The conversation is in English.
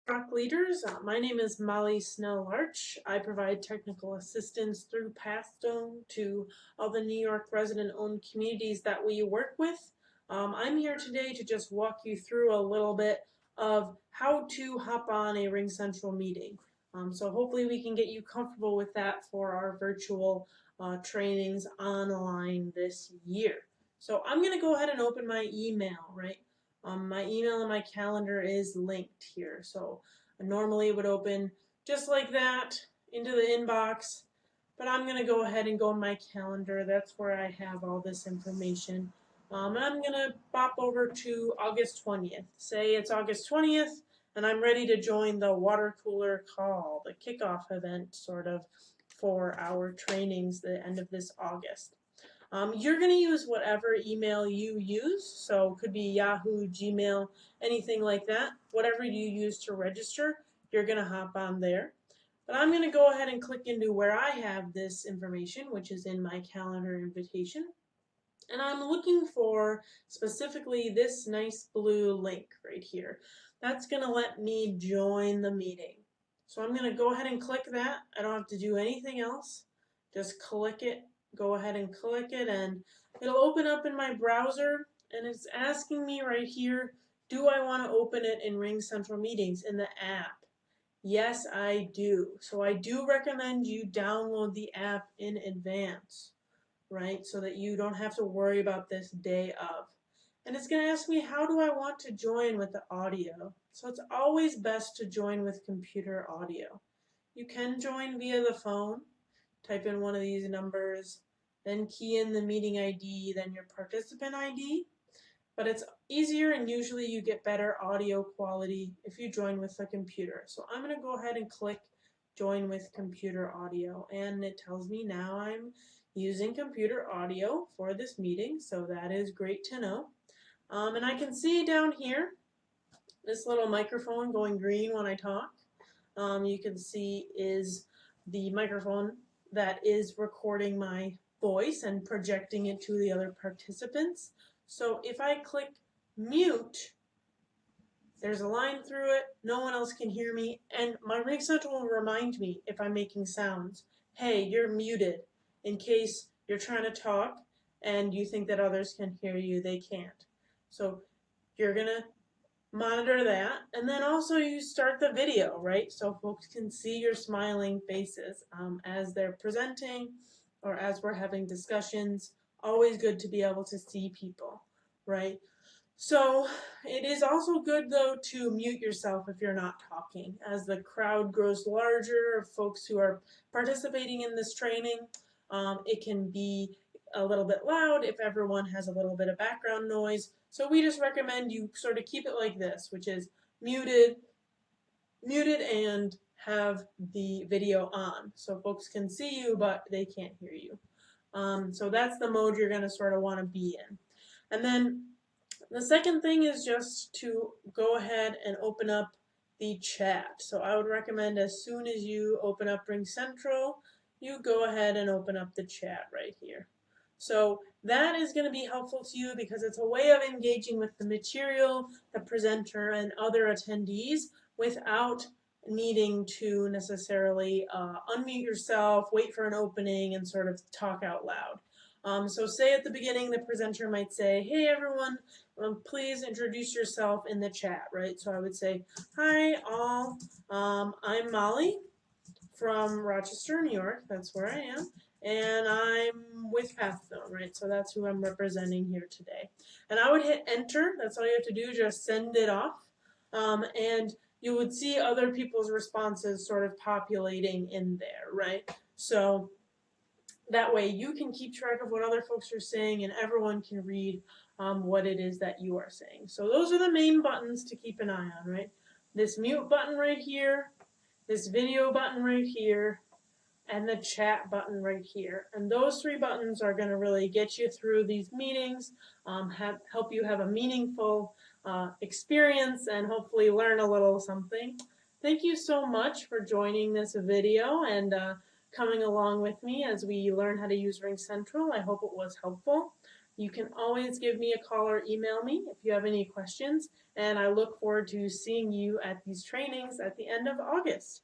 ROC leaders. My name is Molly Snell-Larch. I provide technical assistance through Pathstone to all the New York resident-owned communities that we work with. I'm here today to just walk you through a little bit of how to hop on a RingCentral meeting. So hopefully we can get you comfortable with that for our virtual trainings online this year. So I'm going to go ahead and open my email, right? My email and my calendar is linked here. So normally it would open just like that into the inbox, but I'm going to go ahead and go in my calendar. That's where I have all this information. And I'm going to pop over to August 20th. Say it's August 20th, and I'm ready to join the water cooler call, the kickoff event sort of for our trainings the end of this August. You're going to use whatever email you use, so it could be Yahoo, Gmail, anything like that. Whatever you use to register, you're going to hop on there. But I'm going to go ahead and click into where I have this information, which is in my calendar invitation. And I'm looking for specifically this nice blue link right here. That's going to let me join the meeting. So I'm going to go ahead and click that. I don't have to do anything else. Just click it. Go ahead and click it, and it'll open up in my browser, and it's asking me right here, do I want to open it in RingCentral Meetings in the app? Yes, I do. So I do recommend you download the app in advance, right? So that you don't have to worry about this day of. And it's going to ask me, how do I want to join with the audio? So it's always best to join with computer audio. You can join via the phone. Type in one of these numbers, then key in the meeting ID, then your participant ID. But it's easier, and usually you get better audio quality if you join with a computer. So I'm going to go ahead and click join with computer audio, and it tells me now I'm using computer audio for this meeting, so that is great to know. And I can see down here this little microphone going green when I talk. You can see is the microphone that is recording my voice and projecting it to the other participants. So if I click mute, there's a line through it, no one else can hear me, and my RingCentral will remind me if I'm making sounds. Hey, you're muted, in case you're trying to talk and you think that others can hear you, they can't. So you're going to monitor that, and then also you start the video, right? So folks can see your smiling faces as they're presenting or as we're having discussions. Always good to be able to see people, right? So it is also good though to mute yourself if you're not talking. As the crowd grows larger of folks who are participating in this training, it can be a little bit loud if everyone has a little bit of background noise. So we just recommend you sort of keep it like this, which is muted and have the video on so folks can see you but they can't hear you. So that's the mode you're going to sort of want to be in. And then the second thing is just to go ahead and open up the chat. So I would recommend as soon as you open up RingCentral, you go ahead and open up the chat right here. So that is going to be helpful to you because it's a way of engaging with the material, the presenter, and other attendees without needing to necessarily unmute yourself, wait for an opening, and sort of talk out loud. So say at the beginning, the presenter might say, hey everyone, please introduce yourself in the chat, right? So I would say, hi all, I'm Molly from Rochester, New York, that's where I am, and I'm with Pathstone, right? So that's who I'm representing here today. And I would hit enter, that's all you have to do, just send it off, and you would see other people's responses sort of populating in there, right? So that way you can keep track of what other folks are saying and everyone can read what it is that you are saying. So those are the main buttons to keep an eye on, right? This mute button right here, this video button right here, and the chat button right here. And those three buttons are going to really get you through these meetings, help you have a meaningful experience, and hopefully learn a little something. Thank you so much for joining this video and coming along with me as we learn how to use RingCentral. I hope it was helpful. You can always give me a call or email me if you have any questions, and I look forward to seeing you at these trainings at the end of August.